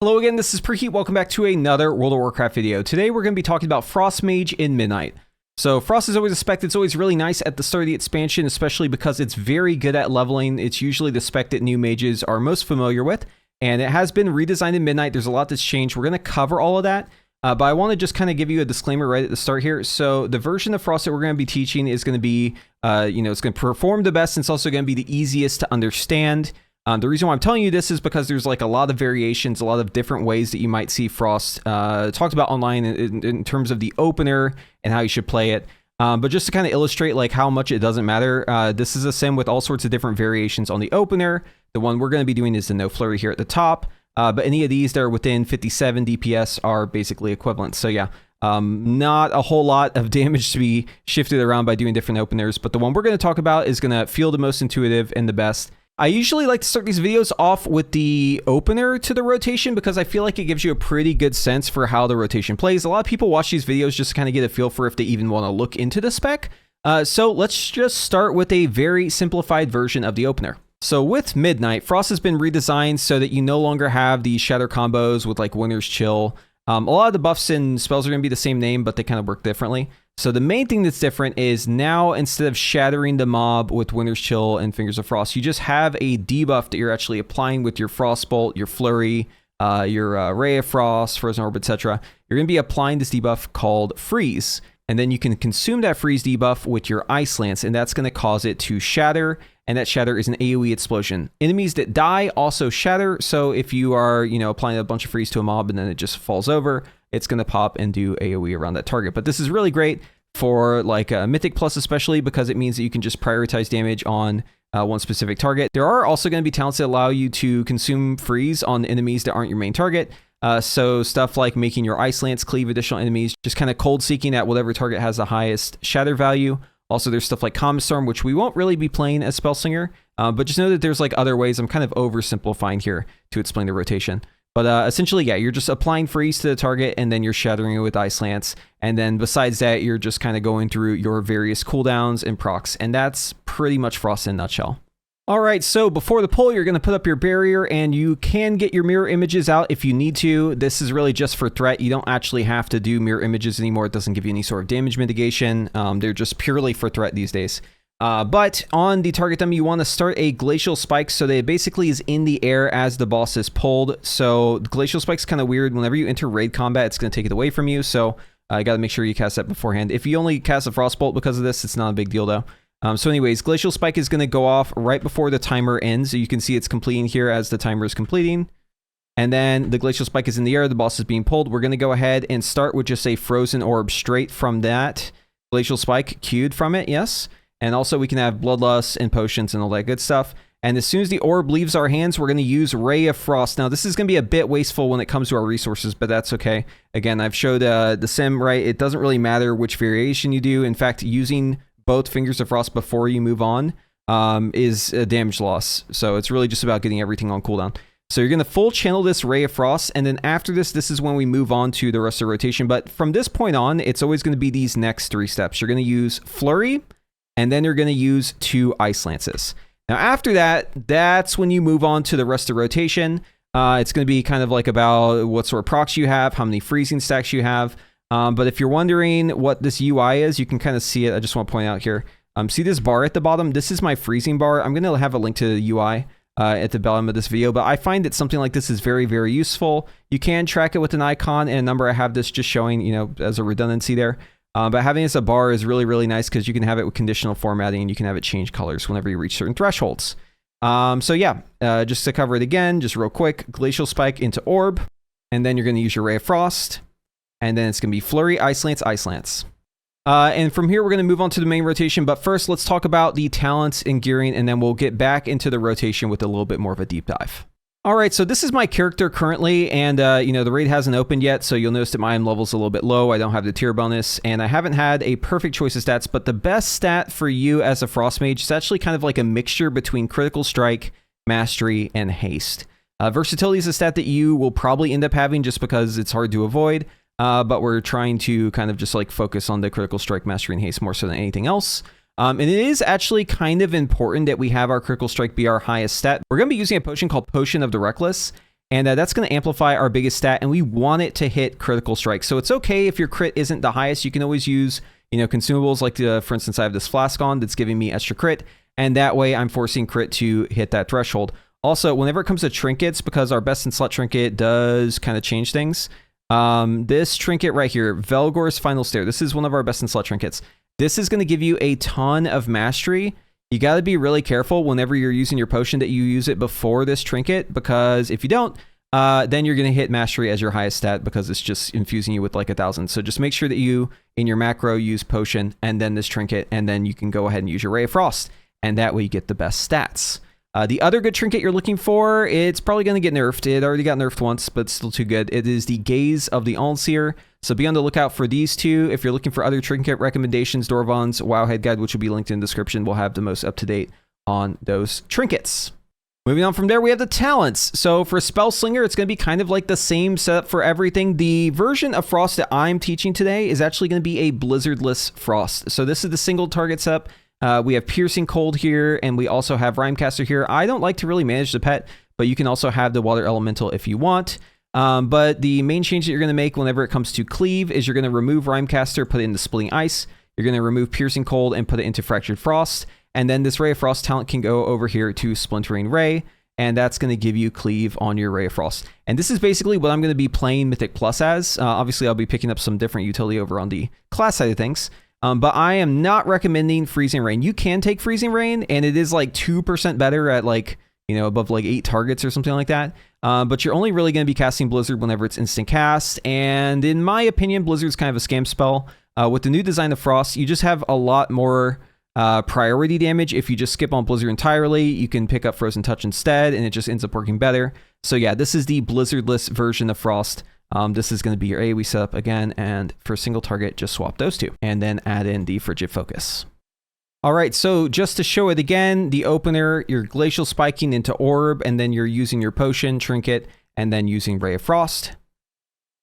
Hello again, this is Preheat. Welcome back to another World of Warcraft video. Today we're going to be talking about Frost Mage in Midnight. So Frost is always a spec that's always really nice at the start of the expansion, especially because it's very good at leveling. It's usually the spec that new mages are most familiar with, and it has been redesigned in Midnight. There's a lot that's changed. We're going to cover all of that, but I want to just kind of give you a disclaimer right at the start here. So the version of Frost that we're going to be teaching is going to be, it's going to perform the best, and it's also going to be the easiest to understand. The reason why I'm telling you this is because there's like a lot of variations, a lot of different ways that you might see Frost talked about online in terms of the opener and how you should play it. But just to kind of illustrate like how much it doesn't matter, this is a sim with all sorts of different variations on the opener. The one we're going to be doing is the no flurry here at the top. But any of these that are within 57 DPS are basically equivalent. So yeah, not a whole lot of damage to be shifted around by doing different openers. But the one we're going to talk about is going to feel the most intuitive and the best. I usually like to start these videos off with the opener to the rotation because I feel like it gives you a pretty good sense for how the rotation plays. A lot of people watch these videos just to kind of get a feel for if they even want to look into the spec. So let's just start with a very simplified version of the opener. So with Midnight, Frost has been redesigned so that you no longer have the shatter combos with like Winter's Chill. A lot of the buffs and spells are going to be the same name, but they kind of work differently. So the main thing that's different is now instead of shattering the mob with Winter's Chill and Fingers of Frost, you just have a debuff that you're actually applying with your Frostbolt, your Flurry, your Ray of Frost, Frozen Orb, etc. You're going to be applying this debuff called Freeze. And then you can consume that Freeze debuff with your Ice Lance, and that's going to cause it to shatter. And that shatter is an AOE explosion. Enemies that die also shatter. So if you are, applying a bunch of freeze to a mob and then it just falls over, it's going to pop and do AOE around that target. But this is really great for like Mythic Plus, especially because it means that you can just prioritize damage on one specific target. There are also going to be talents that allow you to consume freeze on enemies that aren't your main target. So stuff like making your Ice Lance cleave additional enemies, just kind of cold seeking at whatever target has the highest shatter value. Also, there's stuff like Common Storm, which we won't really be playing as Spellslinger, but just know that there's like other ways. I'm kind of oversimplifying here to explain the rotation. But essentially, yeah, you're just applying freeze to the target and then you're shattering it with Ice Lance. And then besides that, you're just kind of going through your various cooldowns and procs. And that's pretty much Frost in a nutshell. All right, so before the pull, you're going to put up your barrier and you can get your mirror images out if you need to. This is really just for threat. You don't actually have to do mirror images anymore. It doesn't give you any sort of damage mitigation. They're just purely for threat these days. But on the target dummy, you want to start a Glacial Spike so that it basically is in the air as the boss is pulled. So the Glacial Spike's kind of weird. Whenever you enter raid combat, it's going to take it away from you. So you got to make sure you cast that beforehand. If you only cast a Frostbolt because of this, it's not a big deal though. So anyways, Glacial Spike is going to go off right before the timer ends. So you can see it's completing here as the timer is completing. And then the Glacial Spike is in the air. The boss is being pulled. We're going to go ahead and start with just a Frozen Orb straight from that Glacial Spike queued from it. Yes. And also we can have Bloodlust and Potions and all that good stuff. And as soon as the orb leaves our hands, we're going to use Ray of Frost. Now, this is going to be a bit wasteful when it comes to our resources, but that's okay. Again, I've showed the sim, right? It doesn't really matter which variation you do. In fact, using both Fingers of Frost before you move on is a damage loss. So it's really just about getting everything on cooldown. So you're going to full channel this Ray of Frost. And then after this is when we move on to the rest of the rotation. But from this point on, it's always going to be these next three steps. You're going to use Flurry, and then you're going to use 2 Ice Lances. Now after that, that's when you move on to the rest of the rotation. It's going to be kind of like about what sort of procs you have, how many freezing stacks you have. But if you're wondering what this UI is, you can kind of see it. I just want to point out here. See this bar at the bottom? This is my freezing bar. I'm going to have a link to the UI at the bottom of this video, but I find that something like this is very, very useful. You can track it with an icon and a number. I have this just showing, as a redundancy there. But having this a bar is really, really nice because you can have it with conditional formatting and you can have it change colors whenever you reach certain thresholds. So yeah, just to cover it again, just real quick, Glacial Spike into Orb, and then you're going to use your Ray of Frost. And then it's going to be Flurry, Ice Lance, Ice Lance. And from here, we're going to move on to the main rotation. But first, let's talk about the talents and gearing, and then we'll get back into the rotation with a little bit more of a deep dive. All right, so this is my character currently, and the raid hasn't opened yet, so you'll notice that my IM level's a little bit low. I don't have the tier bonus, and I haven't had a perfect choice of stats, but the best stat for you as a Frost Mage is actually kind of like a mixture between Critical Strike, Mastery, and Haste. Versatility is a stat that you will probably end up having just because it's hard to avoid. But we're trying to kind of just like focus on the Critical Strike, Mastery, and Haste more so than anything else. And it is actually kind of important that we have our Critical Strike be our highest stat. We're going to be using a potion called Potion of the Reckless. And that's going to amplify our biggest stat, and we want it to hit critical strike. So it's okay if your crit isn't the highest. You can always use, you know, consumables like, for instance, I have this flask on that's giving me extra crit, and that way I'm forcing crit to hit that threshold. Also, whenever it comes to trinkets, because our best in slot trinket does kind of change things, this trinket right here, Velgor's Final Stare, this is one of our best in slot trinkets. This is going to give you a ton of mastery. You got to be really careful whenever you're using your potion that you use it before this trinket, because if you don't, then you're going to hit mastery as your highest stat because it's just infusing you with like 1,000. So just make sure that you, in your macro, use potion and then this trinket, and then you can go ahead and use your Ray of Frost, and that way you get the best stats. The other good trinket you're looking for, it's probably going to get nerfed. It already got nerfed once, but still too good. It is the Gaze of the Allseer. So be on the lookout for these two. If you're looking for other trinket recommendations, Dorovon's Wowhead Guide, which will be linked in the description, will have the most up-to-date on those trinkets. Moving on from there, we have the talents. So for Spell Slinger, it's going to be kind of like the same setup for everything. The version of Frost that I'm teaching today is actually going to be a Blizzardless Frost. So this is the single target setup. We have Piercing Cold here, and we also have Rhymecaster here. I don't like to really manage the pet, but you can also have the Water Elemental if you want. But the main change that you're going to make whenever it comes to Cleave is you're going to remove Rhymecaster, put it into Splitting Ice. You're going to remove Piercing Cold and put it into Fractured Frost. And then this Ray of Frost talent can go over here to Splintering Ray, and that's going to give you Cleave on your Ray of Frost. And this is basically what I'm going to be playing Mythic Plus as. Obviously, I'll be picking up some different utility over on the class side of things. But I am not recommending Freezing Rain. You can take Freezing Rain, and it is like 2% better at like, you know, above like 8 targets or something like that. But you're only really going to be casting Blizzard whenever it's instant cast. And in my opinion, Blizzard's kind of a scam spell. With the new design of Frost, you just have a lot more priority damage. If you just skip on Blizzard entirely, you can pick up Frozen Touch instead, and it just ends up working better. So yeah, this is the Blizzardless version of Frost. This is going to be your AoE setup again, and for single target, just swap those two, and then add in the Frigid Focus. All right, so just to show it again, the opener, you're Glacial Spiking into Orb, and then you're using your Potion, Trinket, and then using Ray of Frost.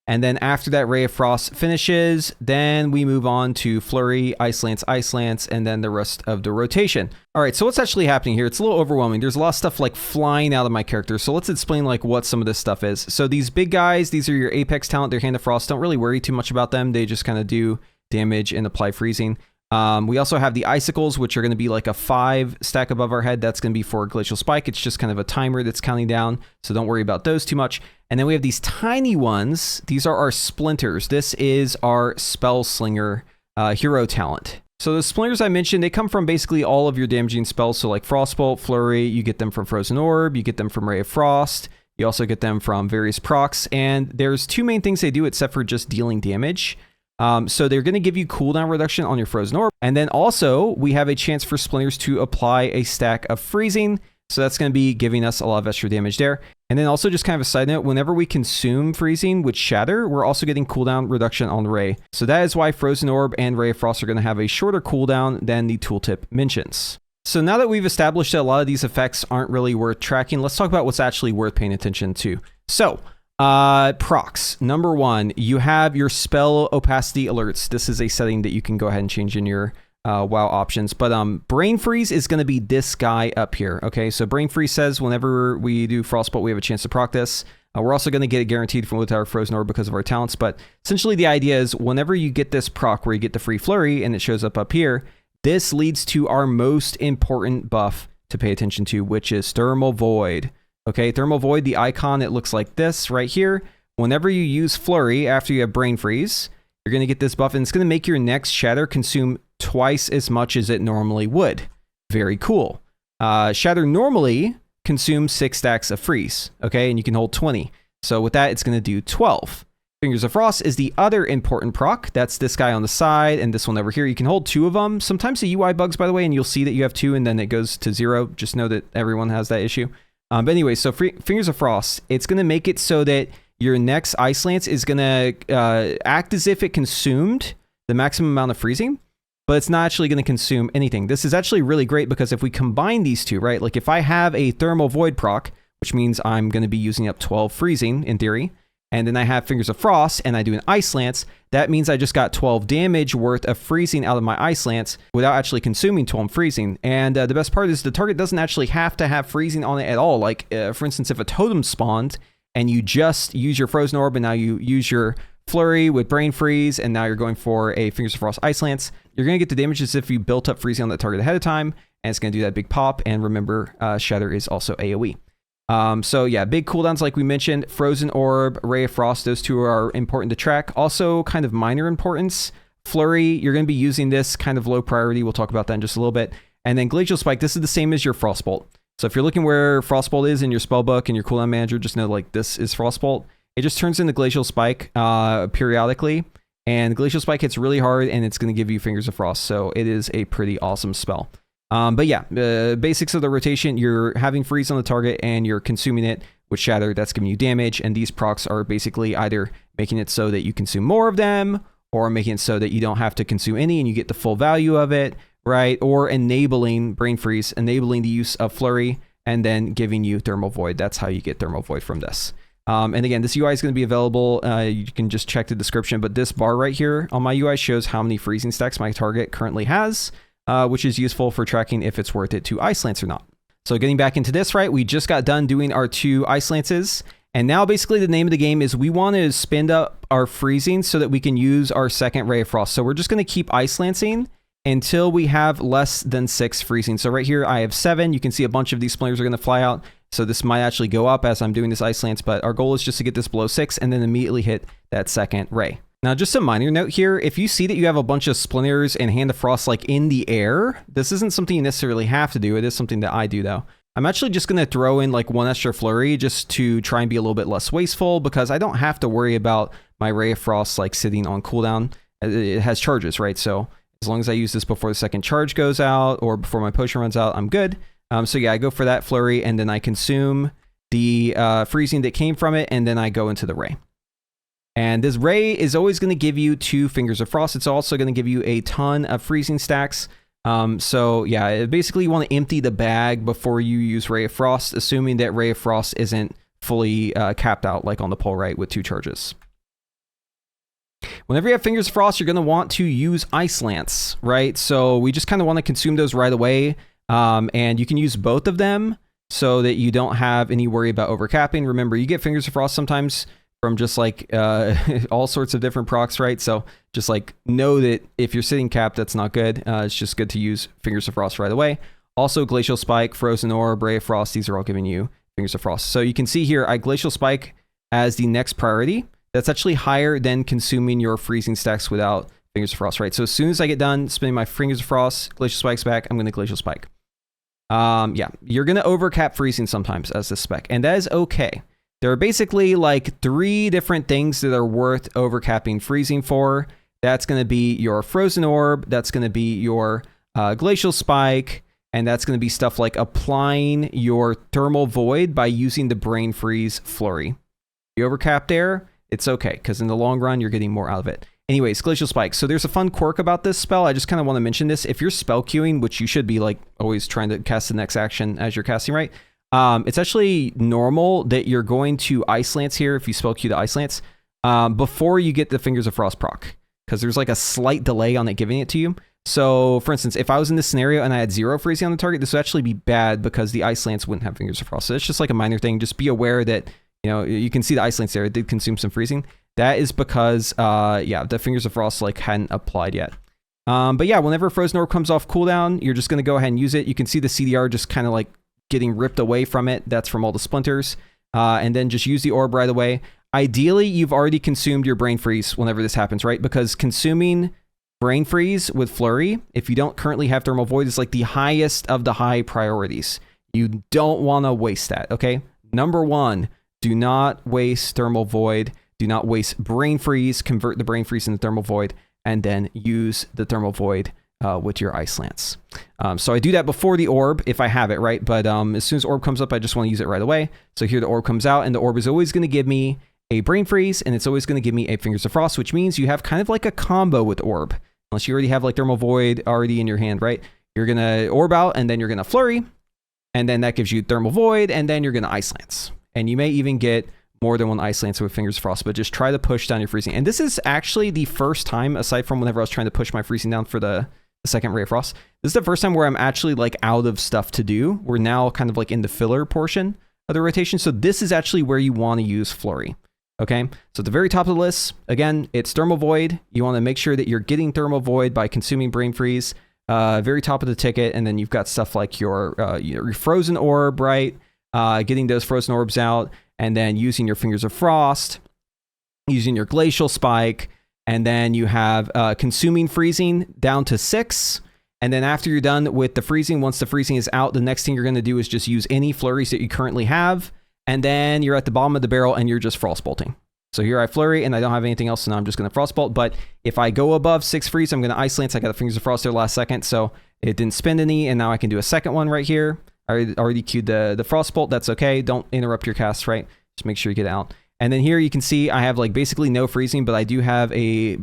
And then after that Ray of Frost finishes, then we move on to Flurry, Ice Lance, and then the rest of the rotation. All right, so what's actually happening here? It's a little overwhelming. There's a lot of stuff like flying out of my character. So let's explain like what some of this stuff is. So these big guys, these are your Apex talent. They're Hand of Frost. Don't really worry too much about them. They just kind of do damage and apply freezing. We also have the Icicles, which are going to be like a 5 stack above our head. That's going to be for Glacial Spike. It's just kind of a timer that's counting down, so don't worry about those too much. And then we have these tiny ones. These are our Splinters. This is our Spell Slinger hero talent. So the Splinters I mentioned, they come from basically all of your damaging spells. So like Frostbolt, Flurry, you get them from Frozen Orb, you get them from Ray of Frost. You also get them from various procs. And there's 2 main things they do except for just dealing damage. So they're going to give you cooldown reduction on your Frozen Orb. And then also we have a chance for Splinters to apply a stack of freezing. So that's going to be giving us a lot of extra damage there. And then also just kind of a side note, whenever we consume freezing with Shatter, we're also getting cooldown reduction on Ray. So that is why Frozen Orb and Ray of Frost are going to have a shorter cooldown than the tooltip mentions. So now that we've established that a lot of these effects aren't really worth tracking, let's talk about what's actually worth paying attention to. So procs. Number 1, you have your spell opacity alerts. This is a setting that you can go ahead and change in your WoW options. But Brain Freeze is going to be this guy up here. Okay, so Brain Freeze says whenever we do Frostbolt, we have a chance to proc this. We're also going to get it guaranteed from with our Frozen Orb because of our talents. But essentially the idea is whenever you get this proc where you get the free Flurry and it shows up here, this leads to our most important buff to pay attention to, which is Thermal Void. Okay, Thermal Void, the icon, it looks like this right here. Whenever you use Flurry after you have Brain Freeze, you're going to get this buff, and it's going to make your next Shatter consume twice as much as it normally would. Very cool. Shatter normally consumes 6 stacks of freeze, okay, and you can hold 20. So with that, it's going to do 12. Fingers of Frost is the other important proc. That's this guy on the side and this one over here. You can hold 2 of them. Sometimes the UI bugs, by the way, and you'll see that you have 2 and then it goes to 0. Just know that everyone has that issue. But anyway, so Fingers of Frost, it's going to make it so that your next Ice Lance is going to act as if it consumed the maximum amount of freezing, but it's not actually going to consume anything. This is actually really great because if we combine these two, right, like if I have a Thermal Void proc, which means I'm going to be using up 12 freezing in theory, and then I have Fingers of Frost and I do an Ice Lance, that means I just got 12 damage worth of freezing out of my Ice Lance without actually consuming 12 freezing. And the best part is the target doesn't actually have to have freezing on it at all. Like, for instance, if a totem spawned and you just use your Frozen Orb, and now you use your Flurry with Brain Freeze, and now you're going for a Fingers of Frost Ice Lance, you're going to get the damage as if you built up freezing on that target ahead of time, and it's going to do that big pop. And remember, Shatter is also AOE. So yeah, big cooldowns like we mentioned, Frozen Orb, Ray of Frost, those two are important to track. Also kind of minor importance, Flurry, you're going to be using this kind of low priority. We'll talk about that in just a little bit. And then Glacial Spike, this is the same as your Frostbolt. So if you're looking where Frostbolt is in your spellbook and your cooldown manager, just know like this is Frostbolt. It just turns into Glacial Spike periodically, and Glacial Spike hits really hard, and it's going to give you Fingers of Frost, so it is a pretty awesome spell. But yeah, basics of the rotation, you're having freeze on the target, and you're consuming it with Shatter. That's giving you damage, and these procs are basically either making it so that you consume more of them, or making it so that you don't have to consume any, and you get the full value of it, right? Or enabling Brain Freeze, enabling the use of Flurry, and then giving you Thermal Void. That's how you get Thermal Void from this. And again, this UI is going to be available. You can just check the description, but this bar right here on my UI shows how many freezing stacks my target currently has, which is useful for tracking if it's worth it to Ice Lance or not. So getting back into this, right, we just got done doing our 2 Ice Lances, and now basically the name of the game is we want to spend up our freezing so that we can use our second Ray of Frost. So we're just going to keep Ice Lancing until we have less than 6 freezing. So right here I have 7. You can see a bunch of these splinters are going to fly out. So this might actually go up as I'm doing this Ice Lance, but our goal is just to get this below 6 and then immediately hit that second ray. Now, just a minor note here, if you see that you have a bunch of Splinters and Hand of Frost like in the air, this isn't something you necessarily have to do. It is something that I do though. I'm actually just going to throw in like 1 extra Flurry just to try and be a little bit less wasteful, because I don't have to worry about my Ray of Frost like sitting on cooldown. It has charges, right? So as long as I use this before the second charge goes out or before my potion runs out, I'm good. So yeah, I go for that Flurry, and then I consume the freezing that came from it, and then I go into the Ray. And this Ray is always going to give you 2 Fingers of Frost. It's also going to give you a ton of freezing stacks. So yeah, basically you want to empty the bag before you use Ray of Frost, assuming that Ray of Frost isn't fully capped out like on the pole right with 2 charges. Whenever you have Fingers of Frost, you're going to want to use Ice Lance, right? So we just kind of want to consume those right away. And you can use both of them so that you don't have any worry about overcapping. Remember, you get Fingers of Frost sometimes from just like all sorts of different procs, right? So just like know that if you're sitting capped, that's not good. It's just good to use Fingers of Frost right away. Also, Glacial Spike, Frozen Orb, Ray of Frost, these are all giving you Fingers of Frost. So you can see here, I Glacial Spike as the next priority. That's actually higher than consuming your freezing stacks without Fingers of Frost, right? So as soon as I get done spinning my Fingers of Frost, Glacial Spike's back, I'm going to Glacial Spike. Yeah, you're going to overcap freezing sometimes as this spec, and that is okay. There are basically like 3 different things that are worth overcapping freezing for. That's going to be your Frozen Orb, that's going to be your Glacial Spike, and that's going to be stuff like applying your Thermal Void by using the Brain Freeze Flurry. If you overcap there, it's okay, because in the long run, you're getting more out of it. Anyways, Glacial Spike. So there's a fun quirk about this spell. I just kind of want to mention this. If you're spell queuing, which you should be like always trying to cast the next action as you're casting, right? It's actually normal that you're going to Ice Lance here if you spell queue the Ice Lance before you get the Fingers of Frost proc, because there's like a slight delay on it giving it to you. So for instance, if I was in this scenario and I had 0 freezing on the target, this would actually be bad because the Ice Lance wouldn't have Fingers of Frost. So it's just like a minor thing. Just be aware that, you know, you can see the Ice Lance there. It did consume some freezing. That is because, yeah, the Fingers of Frost like hadn't applied yet. But yeah, whenever Frozen Orb comes off cooldown, you're just going to go ahead and use it. You can see the CDR just kind of like getting ripped away from it. That's from all the Splinters. And then just use the orb right away. Ideally, you've already consumed your Brain Freeze whenever this happens, right? Because consuming Brain Freeze with Flurry, if you don't currently have Thermal Void, is like the highest of the high priorities. You don't want to waste that, okay? Number 1, do not waste Thermal Void. Do not waste Brain Freeze. Convert the Brain Freeze into Thermal Void, and then use the Thermal Void with your Ice Lance. So I do that before the orb if I have it, right? But as soon as orb comes up, I just want to use it right away. So here the orb comes out, and the orb is always going to give me a Brain Freeze, and it's always going to give me a Fingers of Frost, which means you have kind of like a combo with orb. Unless you already have like Thermal Void already in your hand, right? You're going to orb out, and then you're going to Flurry, and then that gives you Thermal Void, and then you're going to Ice Lance. And you may even get more than 1 Ice Lance with Fingers of Frost, but just try to push down your freezing. And this is actually the first time, aside from whenever I was trying to push my freezing down for the second Ray of Frost, this is the first time where I'm actually like out of stuff to do. We're now kind of like in the filler portion of the rotation. So this is actually where you want to use Flurry. Okay, so at the very top of the list, again, it's Thermal Void. You want to make sure that you're getting Thermal Void by consuming Brain Freeze. Very top of the ticket, and then you've got stuff like your Frozen Orb, right? Getting those Frozen Orbs out, and then using your Fingers of Frost, using your Glacial Spike, and then you have consuming Freezing down to 6. And then after you're done with the freezing, once the freezing is out, the next thing you're going to do is just use any flurries that you currently have. And then you're at the bottom of the barrel and you're just Frostbolting. So here I flurry and I don't have anything else, so now I'm just going to Frostbolt. But if I go above 6 freeze, I'm going to Ice Lance. I got the Fingers of Frost there last second, so it didn't spend any. And now I can do a second one right here. I already queued the Frostbolt. That's okay. Don't interrupt your cast, right? Just make sure you get it out. And then here you can see I have like basically no freezing, but I do have a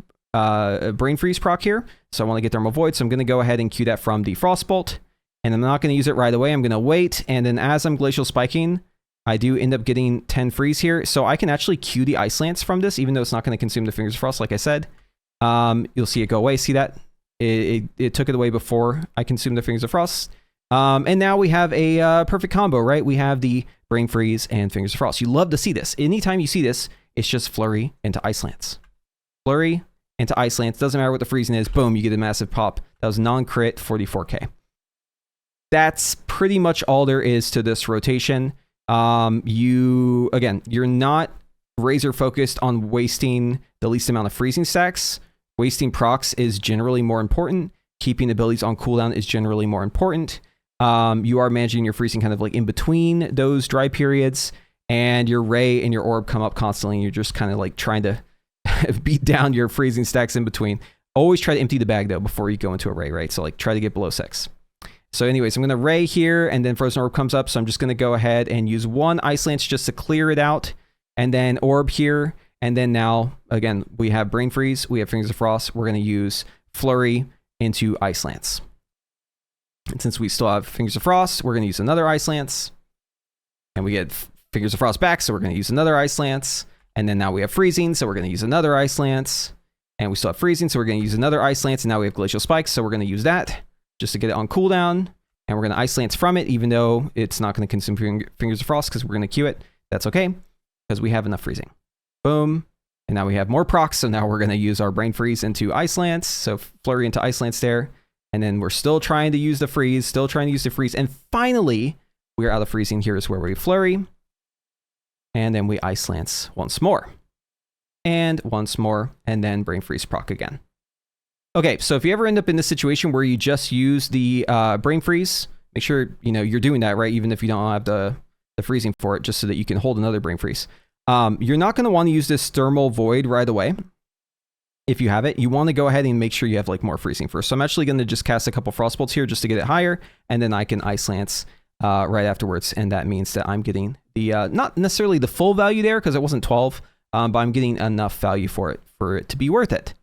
Brain Freeze proc here. So I want to get Thermal Void. So I'm going to go ahead and queue that from the Frostbolt. And I'm not going to use it right away. I'm going to wait. And then as I'm Glacial Spiking, I do end up getting 10 freeze here. So I can actually queue the Ice Lance from this, even though it's not going to consume the Fingers of Frost, like I said. You'll see it go away. See that? It took it away before I consumed the Fingers of Frost. And now we have a perfect combo, right? We have the Brain Freeze and Fingers of Frost. You love to see this. Anytime you see this, it's just Flurry into Ice Lance. Flurry into Ice Lance. Doesn't matter what the freezing is. Boom, you get a massive pop. That was non-crit 44k. That's pretty much all there is to this rotation. You're not razor focused on wasting the least amount of freezing stacks. Wasting procs is generally more important. Keeping abilities on cooldown is generally more important. You are managing your freezing kind of like in between those dry periods, and your Ray and your Orb come up constantly, and you're just kind of like trying to beat down your freezing stacks in between. Always try to empty the bag though before you go into a Ray, right? So like try to get below 6. So anyways, I'm going to Ray here, and then Frozen Orb comes up, so I'm just going to go ahead and use one Ice Lance just to clear it out, and then Orb here, and then now, again, we have Brain Freeze, we have Fingers of Frost, we're going to use Flurry into Ice Lance. And since we still have Fingers of Frost, we're going to use another Ice Lance, and we get Fingers of Frost back, so we're going to use another Ice Lance, and then now we have Freezing, so we're going to use another Ice Lance, and we still have Freezing, so we're going to use another Ice Lance, and now we have Glacial Spike, so we're going to use that just to get it on cooldown, and we're going to Ice Lance from it, even though it's not going to consume Fingers of Frost, because we're going to queue it. That's okay, because we have enough freezing. Boom. And now we have more procs, so now we're going to use our Brain Freeze into Ice Lance, so Flurry into Ice Lance there, and then we're still trying to use the freeze, and finally, we're out of freezing. Here is where we Flurry, and then we Ice Lance once more, and once more, and then Brain Freeze proc again. Okay, so if you ever end up in this situation where you just use the Brain Freeze, make sure you're doing that, right? Even if you don't have the freezing for it, just so that you can hold another Brain Freeze. You're not going to want to use this Thermal Void right away. If you have it, you want to go ahead and make sure you have like more freezing first. So I'm actually going to just cast a couple Frostbolts here just to get it higher, and then I can Ice Lance right afterwards, and that means that I'm getting the not necessarily the full value there because it wasn't 12, but I'm getting enough value for it to be worth it.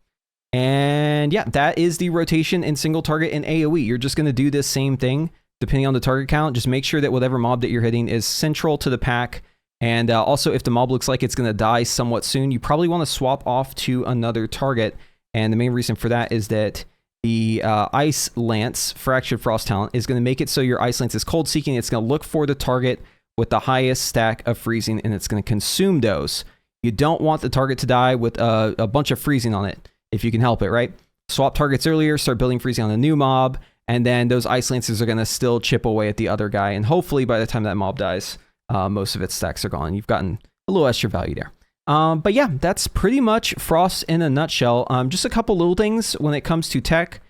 And yeah, that is the rotation in single target and AOE. You're just going to do this same thing depending on the target count. Just make sure that whatever mob that you're hitting is central to the pack. And also, if the mob looks like it's going to die somewhat soon, you probably want to swap off to another target. And the main reason for that is that the Ice Lance Fractured Frost talent is going to make it so your Ice Lance is cold seeking. It's going to look for the target with the highest stack of freezing, and it's going to consume those. You don't want the target to die with a bunch of freezing on it, if you can help it, right? Swap targets earlier, start building freezing on a new mob, and then those Ice Lances are going to still chip away at the other guy, and hopefully by the time that mob dies, most of its stacks are gone. You've gotten a little extra value there. But yeah, that's pretty much Frost in a nutshell. Just a couple little things when it comes to tech.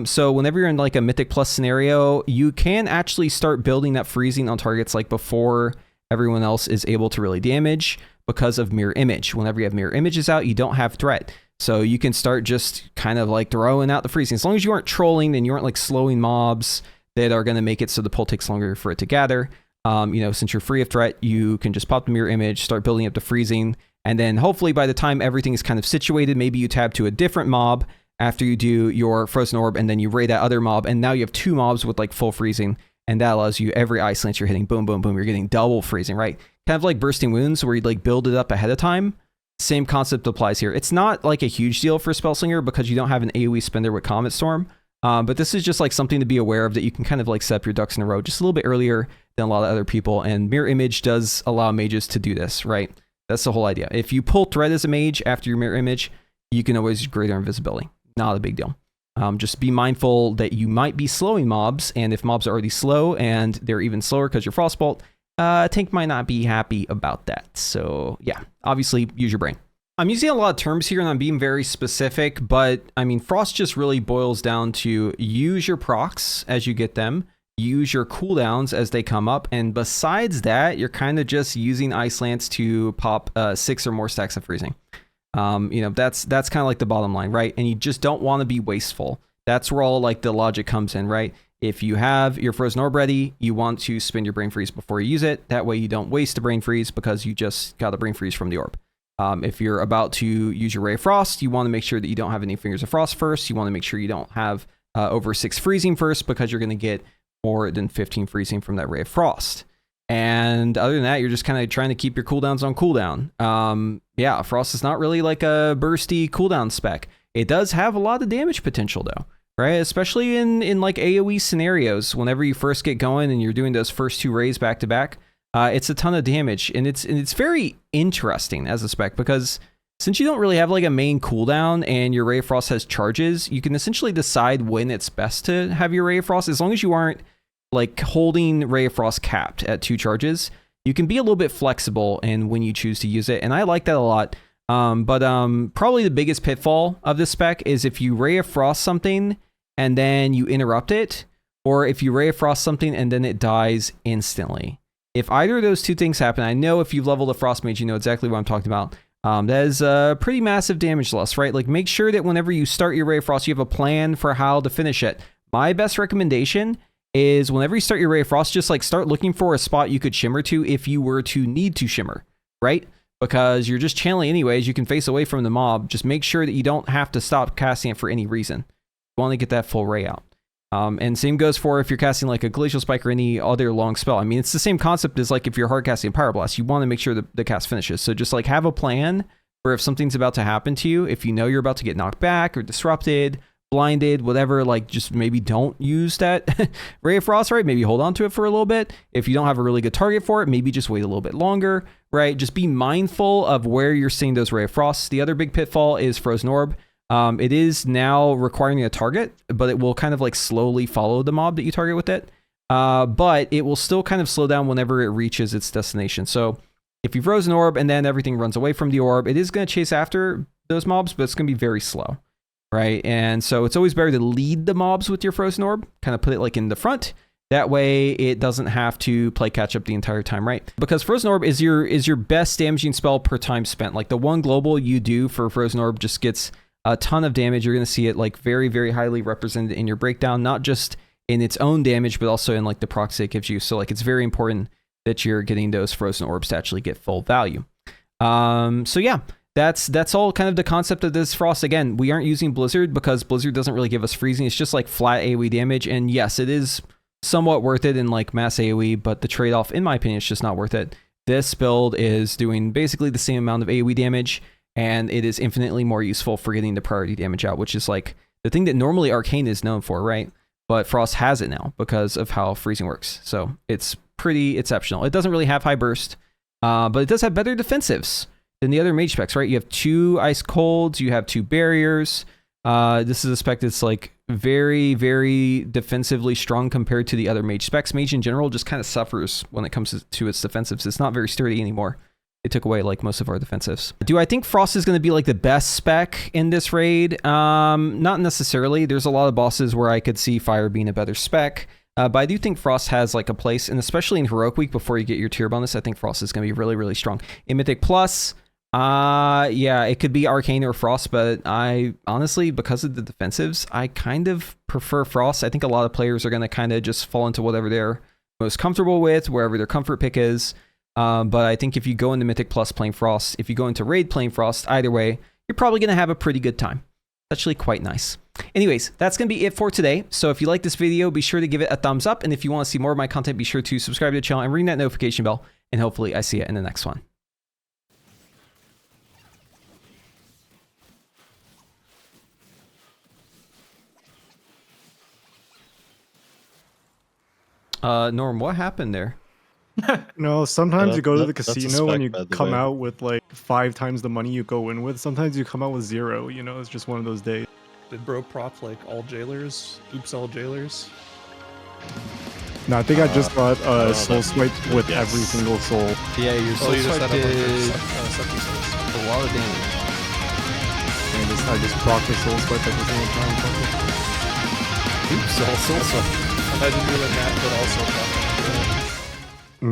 So whenever you're in like a Mythic Plus scenario, you can actually start building that freezing on targets like before everyone else is able to really damage because of Mirror Image. Whenever you have Mirror Images out, you don't have threat. So you can start just kind of like throwing out the freezing. As long as you aren't trolling and you aren't like slowing mobs that are going to make it so the pull takes longer for it to gather. Since you're free of threat, you can just pop the Mirror Image, start building up the freezing, and then hopefully by the time everything is kind of situated, maybe you tab to a different mob after you do your Frozen Orb, and then you raid that other mob, and now you have 2 mobs with like full freezing, and that allows you every Ice Lance you're hitting, boom, boom, boom, you're getting double freezing, right? Kind of like Bursting Wounds, where you like build it up ahead of time. Same concept applies here. It's not like a huge deal for Spellslinger because you don't have an AoE spender with Comet Storm, But this is just like something to be aware of, that you can kind of like set up your ducks in a row just a little bit earlier than a lot of other people. And Mirror Image does allow mages to do this, right? That's the whole idea. If you pull Thread as a mage after your Mirror Image, you can always use greater invisibility. Not a big deal. Just be mindful that you might be slowing mobs, and if mobs are already slow and they're even slower because you're Frostbolt, Tank might not be happy about that. So yeah, obviously use your brain. I'm using a lot of terms here and I'm being very specific, but I mean, Frost just really boils down to use your procs as you get them, use your cooldowns as they come up, and besides that, you're kind of just using Ice Lance to pop 6 or more stacks of freezing. You know, that's kind of like the bottom line, right? And you just don't want to be wasteful. That's where all like the logic comes in, right? If you have your Frozen Orb ready, you want to spend your Brain Freeze before you use it. That way you don't waste a Brain Freeze because you just got a Brain Freeze from the orb. If you're about to use your Ray of Frost, you want to make sure that you don't have any Fingers of Frost first. You want to make sure you don't have over 6 freezing first, because you're going to get more than 15 freezing from that Ray of Frost. And other than that, you're just kind of trying to keep your cooldowns on cooldown. Yeah, Frost is not really like a bursty cooldown spec. It does have a lot of damage potential though, right? Especially in like AOE scenarios, whenever you first get going and you're doing those first 2 rays back to back, it's a ton of damage. And it's very interesting as a spec, because since you don't really have like a main cooldown and your Ray of Frost has charges, you can essentially decide when it's best to have your Ray of Frost, as long as you aren't like holding Ray of Frost capped at 2 charges. You can be a little bit flexible in when you choose to use it, and I like that a lot. But probably the biggest pitfall of this spec is if you Ray of Frost something and then you interrupt it, or if you Ray of Frost something and then it dies instantly. If either of those 2 things happen, I know if you've leveled a Frost Mage, you know exactly what I'm talking about. That is a pretty massive damage loss, right? Like, make sure that whenever you start your Ray of Frost, you have a plan for how to finish it. My best recommendation is whenever you start your Ray of Frost, just like start looking for a spot you could shimmer to if you were to need to shimmer, right? Because you're just channeling anyways, you can face away from the mob. Just make sure that you don't have to stop casting it for any reason. You want to get that full Ray out. And same goes for if you're casting like a Glacial Spike or any other long spell. I mean, it's the same concept as like if you're hard casting Pyro Blast. You want to make sure that the cast finishes. So just like have a plan for if something's about to happen to you, if you know you're about to get knocked back or disrupted, blinded, whatever, like just maybe don't use that Ray of Frost, right? Maybe hold on to it for a little bit. If you don't have a really good target for it, maybe just wait a little bit longer, right? Just be mindful of where you're seeing those Ray of Frosts. The other big pitfall is Frozen Orb. It is now requiring a target, but it will kind of like slowly follow the mob that you target with it. But it will still kind of slow down whenever it reaches its destination. So if you Frozen Orb and then everything runs away from the orb, it is going to chase after those mobs, but it's going to be very slow. Right, and so it's always better to lead the mobs with your Frozen Orb, kind of put it like in the front. That way it doesn't have to play catch up the entire time, right? Because Frozen Orb is your best damaging spell per time spent. Like the one global you do for Frozen Orb just gets a ton of damage. You're going to see it like very, very highly represented in your breakdown, not just in its own damage, but also in like the procs it gives you. So like it's very important that you're getting those Frozen Orbs to actually get full value. So yeah. That's all kind of the concept of this Frost. Again, we aren't using Blizzard because Blizzard doesn't really give us freezing. It's just like flat AoE damage. And yes, it is somewhat worth it in like mass AoE, but the trade-off, in my opinion, is just not worth it. This build is doing basically the same amount of AoE damage, and it is infinitely more useful for getting the priority damage out, which is like the thing that normally Arcane is known for, right? But Frost has it now because of how freezing works. So it's pretty exceptional. It doesn't really have high burst, but it does have better defensives than the other mage specs, right? You have 2 ice colds, you have 2 barriers. This is a spec that's like very, very defensively strong compared to the other mage specs. Mage in general just kind of suffers when it comes to its defensives. It's not very sturdy anymore. It took away like most of our defensives. Do I think Frost is going to be like the best spec in this raid? Not necessarily. There's a lot of bosses where I could see Fire being a better spec. But I do think Frost has like a place, and especially in Heroic Week before you get your tier bonus, I think Frost is going to be really, really strong. In Mythic Plus, yeah, it could be Arcane or Frost, but I honestly, because of the defensives, I kind of prefer Frost. I think a lot of players are going to kind of just fall into whatever they're most comfortable with, wherever their comfort pick is. But I think if you go into Mythic Plus playing Frost, if you go into Raid playing Frost, either way, you're probably going to have a pretty good time. It's actually quite nice. Anyways, that's going to be it for today. So if you like this video, be sure to give it a thumbs up. And if you want to see more of my content, be sure to subscribe to the channel and ring that notification bell. And hopefully I see you in the next one. Norm, what happened there? No, sometimes you go to the that's a casino and spec, you by the come way. out with like 5 times the money you go in with. Sometimes you come out with 0, you know, it's just one of those days. Did bro prop like all jailers? Oops, all jailers. No, I think I just got soul that's swipe good, with yes. every single soul. Yeah, your soul you just swipe had did septic souls. a lot of damage. And I just proc the soul swipe every single time. Oops, soul swipe. Imagine doing that, but also prop